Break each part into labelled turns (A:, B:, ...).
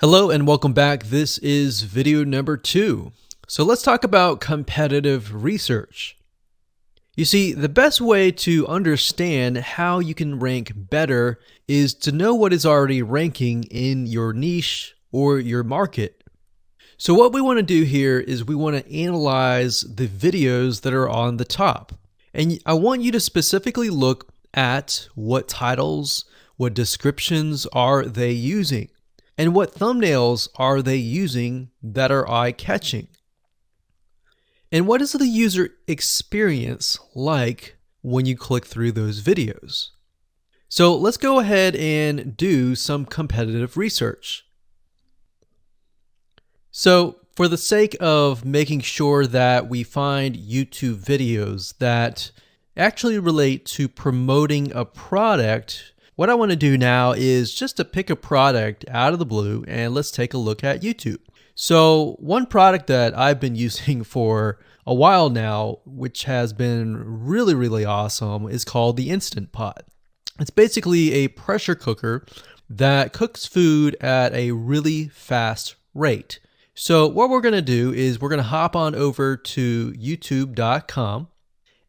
A: Hello and welcome back. This is video number 2. So let's talk about competitive research. You see, the best way to understand how you can rank better is to know what is already ranking in your niche or your market. So what we want to do here is we want to analyze the videos that are on the top. And I want you to specifically look at what titles, what descriptions are they using. And what thumbnails are they using that are eye-catching? And what is the user experience like when you click through those videos? So let's go ahead and do some competitive research. So for the sake of making sure that we find YouTube videos that actually relate to promoting a product, what I want to do now is just to pick a product out of the blue and let's take a look at YouTube. So one product that I've been using for a while now, which has been really awesome, is called the Instant Pot. It's basically a pressure cooker that cooks food at a really fast rate. So what we're going to do is we're going to hop on over to youtube.com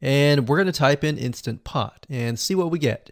A: and we're going to type in Instant Pot and see what we get.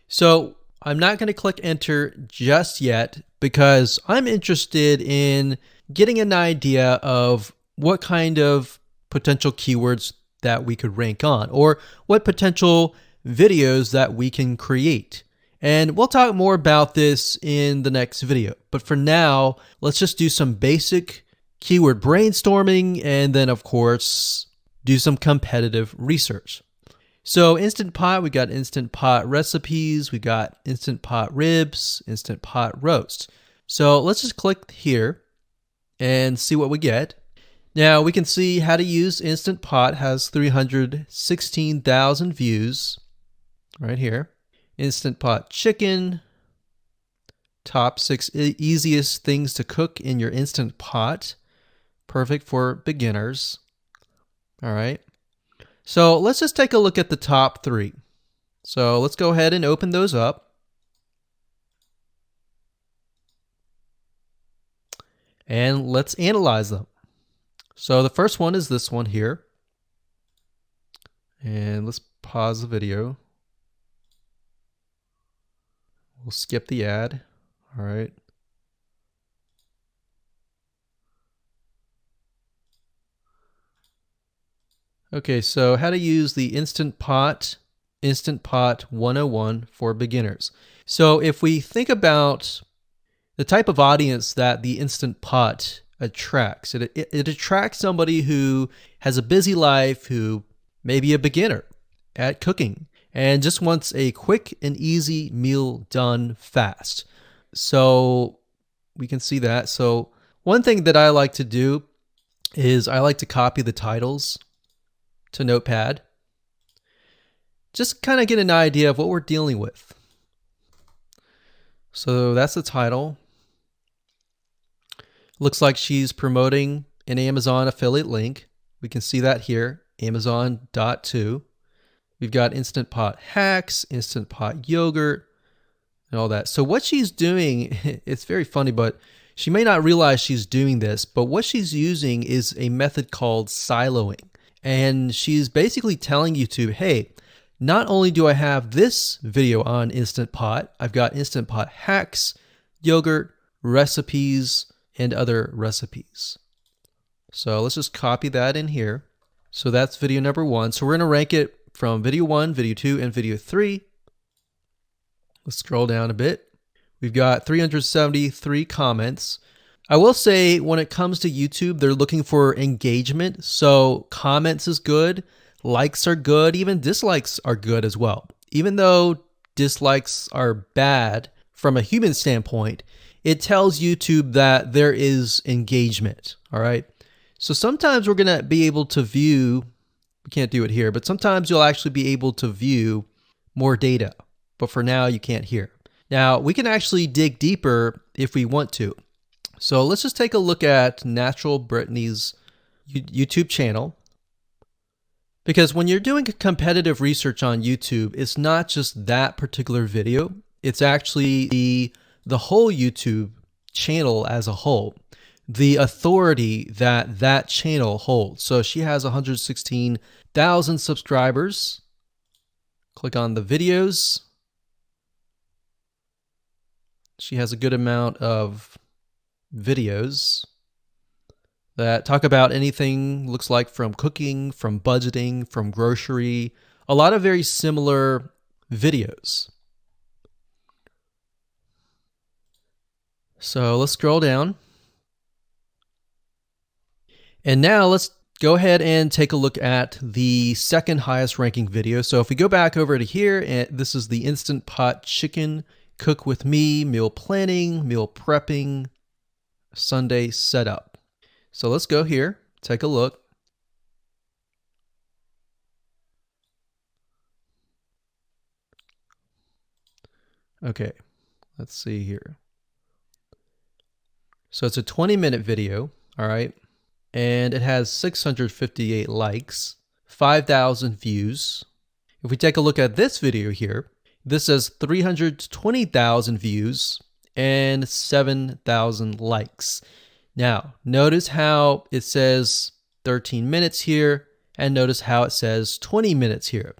A: So I'm not going to click enter just yet because I'm interested in getting an idea of what kind of potential keywords that we could rank on or what potential videos that we can create. And we'll talk more about this in the next video. But for now, let's just do some basic keyword brainstorming and then of course do some competitive research. So Instant Pot, we got Instant Pot recipes, we got Instant Pot ribs, Instant Pot roast. So let's just click here and see what we get. Now we can see how to use Instant Pot has 316,000 views right here. Instant Pot chicken, top 6 easiest things to cook in your Instant Pot. Perfect for beginners. All right. So let's just take a look at the top 3. So let's go ahead and open those up. And let's analyze them. So the first one is this one here. And let's pause the video. We'll skip the ad. All right. Okay, so how to use the Instant Pot 101 for beginners. So if we think about the type of audience that the Instant Pot attracts, it attracts somebody who has a busy life, who may be a beginner at cooking and just wants a quick and easy meal done fast. So we can see that. So one thing that I like to do is I like to copy the titles to Notepad. Just kind of get an idea of what we're dealing with. So that's the title. Looks like she's promoting an Amazon affiliate link. We can see that here, Amazon.to. We've got Instant Pot hacks, Instant Pot yogurt, and all that. So what she's doing, it's very funny, but she may not realize she's doing this, but what she's using is a method called siloing. And she's basically telling YouTube, hey, not only do I have this video on Instant Pot, I've got Instant Pot hacks, yogurt, recipes, and other recipes. So let's just copy that in here. So that's video number 1. So we're going to rank it from video 1, video 2, and video 3. Let's scroll down a bit. We've got 373 comments. I will say when it comes to YouTube, they're looking for engagement. So comments is good, likes are good, even dislikes are good as well. Even though dislikes are bad from a human standpoint, it tells YouTube that there is engagement. All right. So sometimes we're going to be able to view, we can't do it here, but sometimes you'll actually be able to view more data. But for now, you can't hear. Now we can actually dig deeper if we want to. So let's just take a look at Natural Brittany's YouTube channel. Because when you're doing competitive research on YouTube, it's not just that particular video, it's actually the whole YouTube channel as a whole, the authority that that channel holds. So she has 116,000 subscribers. Click on the videos. She has a good amount of videos that talk about anything, looks like from cooking, from budgeting, from grocery, a lot of very similar videos. So let's scroll down. And now let's go ahead and take a look at the second highest ranking video. So if we go back over to here, and this is the Instant Pot Chicken Cook With Me, meal planning, meal prepping, Sunday setup. So let's go here, take a look. Okay, let's see here. So it's a 20-minute video, all right? And it has 658 likes, 5,000 views. If we take a look at this video here, this has 320,000 views and 7,000 likes. Now, notice how it says 13 minutes here, and notice how it says 20 minutes here.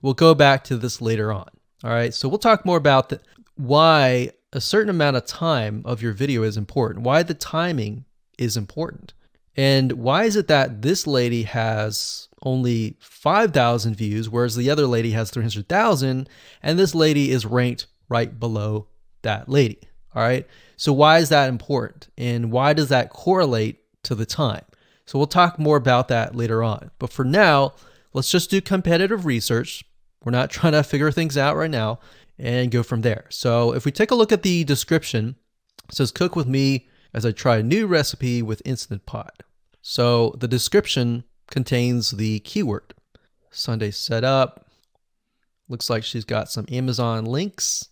A: We'll go back to this later on. All right, so we'll talk more about why a certain amount of time of your video is important, why the timing is important. And why is it that this lady has only 5,000 views, whereas the other lady has 300,000, and this lady is ranked right below that lady? All right. So why is that important? And why does that correlate to the time? So we'll talk more about that later on. But for now, let's just do competitive research. We're not trying to figure things out right now and go from there. So if we take a look at the description, it says cook with me as I try a new recipe with Instant Pot. So the description contains the keyword Sunday setup. Looks like she's got some Amazon links.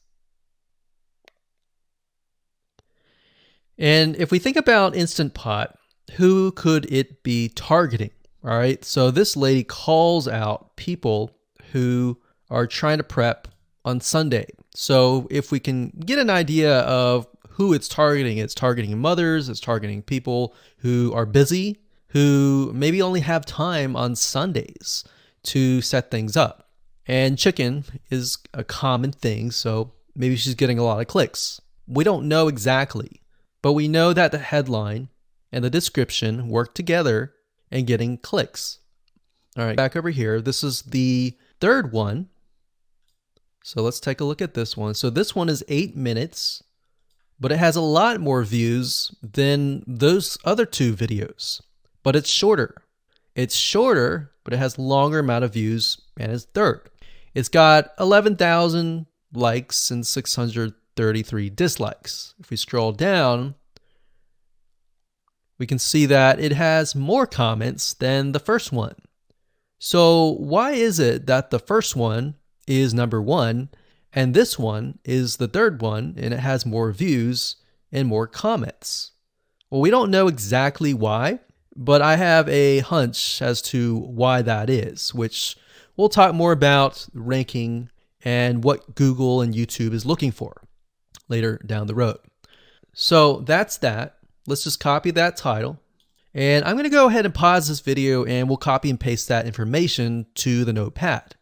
A: And if we think about Instant Pot, who could it be targeting? All right, so this lady calls out people who are trying to prep on Sunday. So if we can get an idea of who it's targeting mothers, it's targeting people who are busy, who maybe only have time on Sundays to set things up. And chicken is a common thing, so maybe she's getting a lot of clicks. We don't know exactly, but we know that the headline and the description work together in getting clicks. All right, back over here, this is the third one. So let's take a look at this one. So this one is 8 minutes, but it has a lot more views than those other two videos. But it's shorter. It's shorter, but it has longer amount of views, and it's third. It's got 11,000 likes and 633 dislikes. If we scroll down, we can see that it has more comments than the first one. So why is it that the first one is number one and this one is the third one and it has more views and more comments? Well, we don't know exactly why, but I have a hunch as to why that is, which we'll talk more about ranking and what Google and YouTube is looking for later down the road. So that's that. Let's just copy that title. And I'm going to go ahead and pause this video and we'll copy and paste that information to the notepad.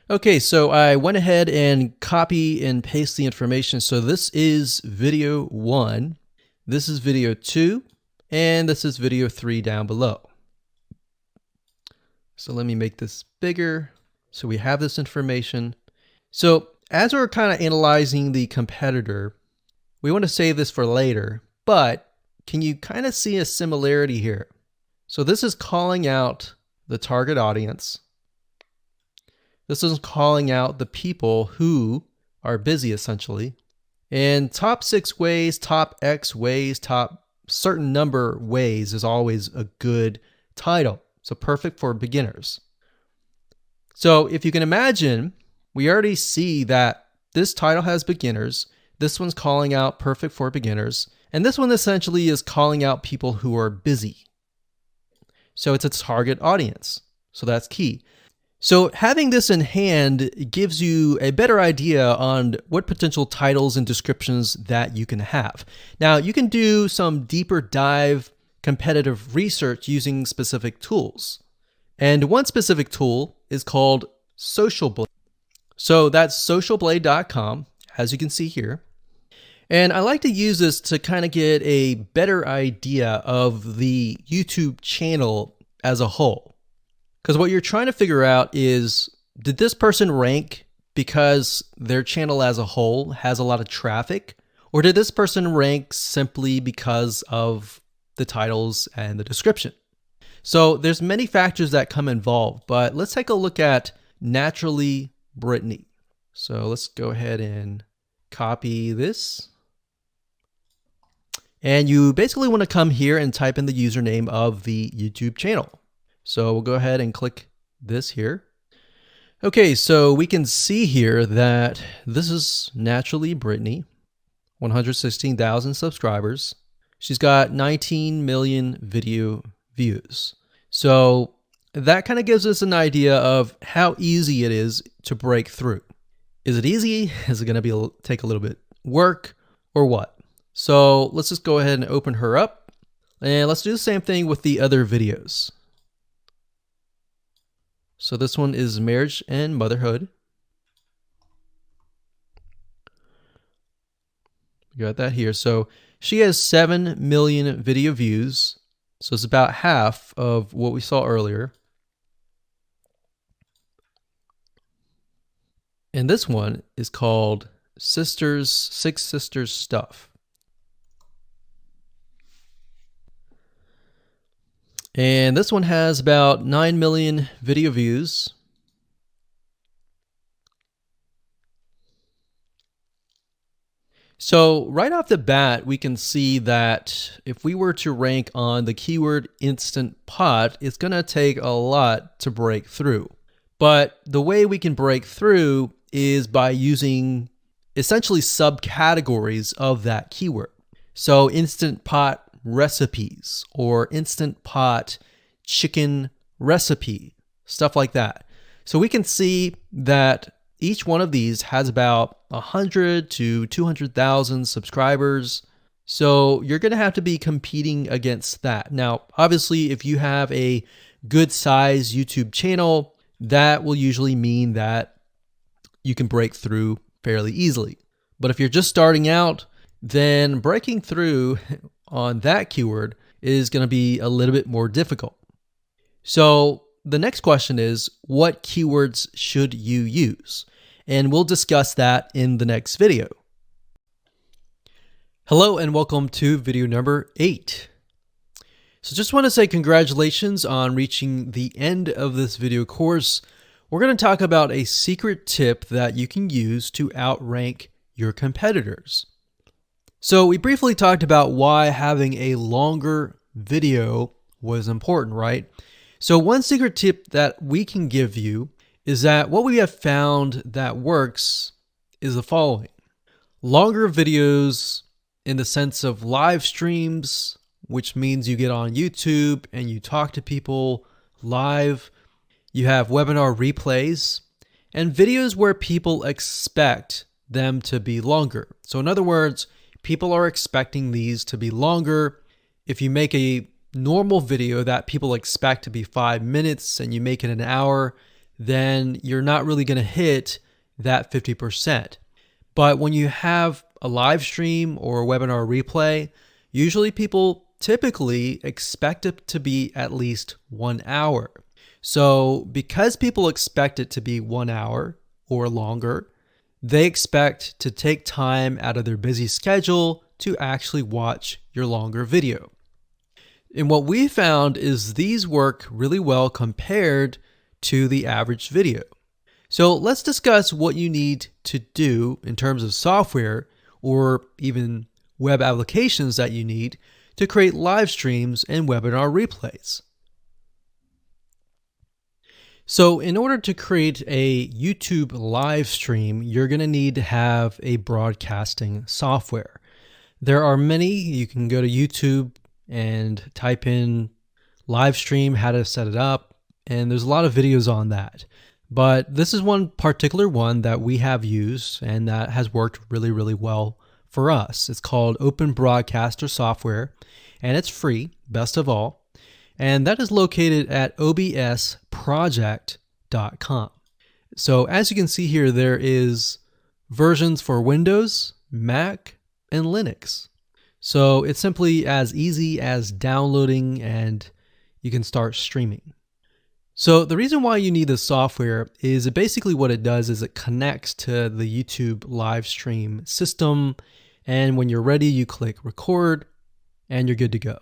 A: Okay, so I went ahead and copy and paste the information. So this is video 1, this is video 2, and this is video 3 down below. So let me make this bigger. So we have this information. So as we're kind of analyzing the competitor, we want to save this for later, but can you kind of see a similarity here? So this is calling out the target audience. This is calling out the people who are busy essentially. And top 6 ways, top X ways, top certain number ways is always a good title. So perfect for beginners. So if you can imagine, we already see that this title has beginners. This one's calling out perfect for beginners. And this one essentially is calling out people who are busy. So it's a target audience. So that's key. So having this in hand gives you a better idea on what potential titles and descriptions that you can have. Now, you can do some deeper dive competitive research using specific tools. And one specific tool is called Social Blade. So that's socialblade.com, as you can see here. And I like to use this to kind of get a better idea of the YouTube channel as a whole. Because what you're trying to figure out is, did this person rank because their channel as a whole has a lot of traffic? Or did this person rank simply because of the titles and the description? So there's many factors that come involved, but let's take a look at Naturally Brittany. So let's go ahead and copy this. And you basically want to come here and type in the username of the YouTube channel. So we'll go ahead and click this here. Okay, so we can see here that this is Naturally Brittany, 116,000 subscribers. She's got 19 million video views. So that kind of gives us an idea of how easy it is to break through. Is it easy? Is it going to take a little bit work or what? So let's just go ahead and open her up, and let's do the same thing with the other videos. So this one is marriage and motherhood. We got that here. So she has 7 million video views. So it's about half of what we saw earlier. And this one is called Six Sisters Stuff. And this one has about 9 million video views. So right off the bat, we can see that if we were to rank on the keyword Instant Pot, it's going to take a lot to break through. But the way we can break through is by using essentially subcategories of that keyword. So Instant Pot recipes or Instant Pot chicken recipe, stuff like that. So we can see that each one of these has about 100 to 200,000 subscribers. So you're going to have to be competing against that. Now, obviously, if you have a good size YouTube channel, that will usually mean that you can break through fairly easily. But if you're just starting out, then breaking through on that keyword is going to be a little bit more difficult. So the next question is, what keywords should you use? And we'll discuss that in the next video. Hello and welcome to video number 8. So just want to say congratulations on reaching the end of this video course. We're going to talk about a secret tip that you can use to outrank your competitors. So we briefly talked about why having a longer video was important, right? So one secret tip that we can give you is that what we have found that works is the following. Longer videos in the sense of live streams, which means you get on YouTube and you talk to people live. You have webinar replays and videos where people expect them to be longer. So in other words, people are expecting these to be longer. If you make a normal video that people expect to be 5 minutes and you make it an hour, then you're not really going to hit that 50%. But when you have a live stream or a webinar replay, usually people typically expect it to be at least 1 hour. So because people expect it to be 1 hour or longer, they expect to take time out of their busy schedule to actually watch your longer video. And what we found is these work really well compared to the average video. So let's discuss what you need to do in terms of software or even web applications that you need to create live streams and webinar replays. So in order to create a YouTube live stream, you're going to need to have a broadcasting software. There are many. You can go to YouTube and type in live stream, how to set it up, and there's a lot of videos on that. But this is one particular one that we have used and that has worked really, really well for us. It's called Open Broadcaster Software, and it's free, best of all. And that is located at obsproject.com. So as you can see here, there is versions for Windows, Mac, and Linux. So it's simply as easy as downloading and you can start streaming. So the reason why you need this software is basically what it does is it connects to the YouTube live stream system. And when you're ready, you click record and you're good to go.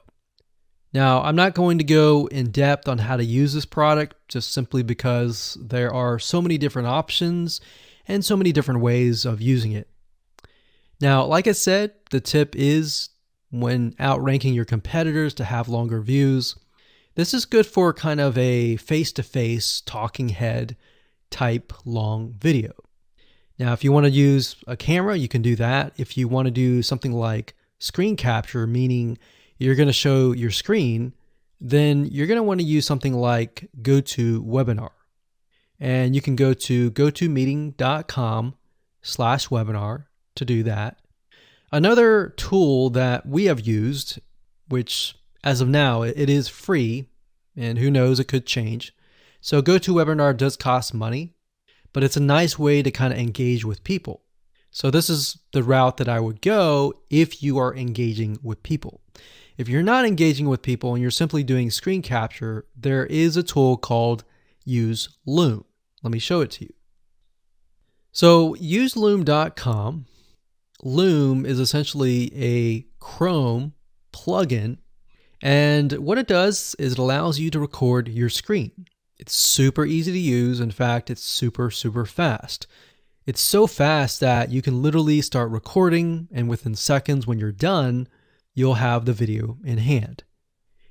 A: Now, I'm not going to go in depth on how to use this product just simply because there are so many different options and so many different ways of using it. Now, like I said, the tip is when outranking your competitors to have longer views. This is good for kind of a face-to-face talking head type long video. Now, if you want to use a camera, you can do that. If you want to do something like screen capture, meaning you're going to show your screen, then you're going to want to use something like GoToWebinar. And you can go to gotomeeting.com/webinar to do that. Another tool that we have used, which as of now, it is free, and who knows, it could change. So GoToWebinar does cost money, but it's a nice way to kind of engage with people. So this is the route that I would go if you are engaging with people. If you're not engaging with people and you're simply doing screen capture, there is a tool called Use Loom. Let me show it to you. So useloom.com. Loom is essentially a Chrome plugin, and what it does is it allows you to record your screen. It's super easy to use. In fact, it's super, super fast. It's so fast that you can literally start recording, and within seconds when you're done, you'll have the video in hand.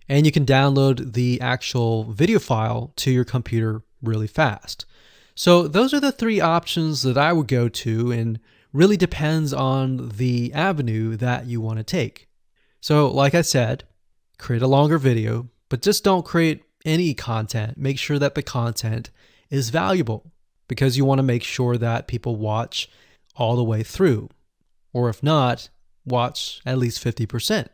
A: And you can download the actual video file to your computer really fast. So those are the three options that I would go to, and really depends on the avenue that you want to take. So like I said, create a longer video, but just don't create any content. Make sure that the content is valuable, because you want to make sure that people watch all the way through, or if not, watch at least 50%.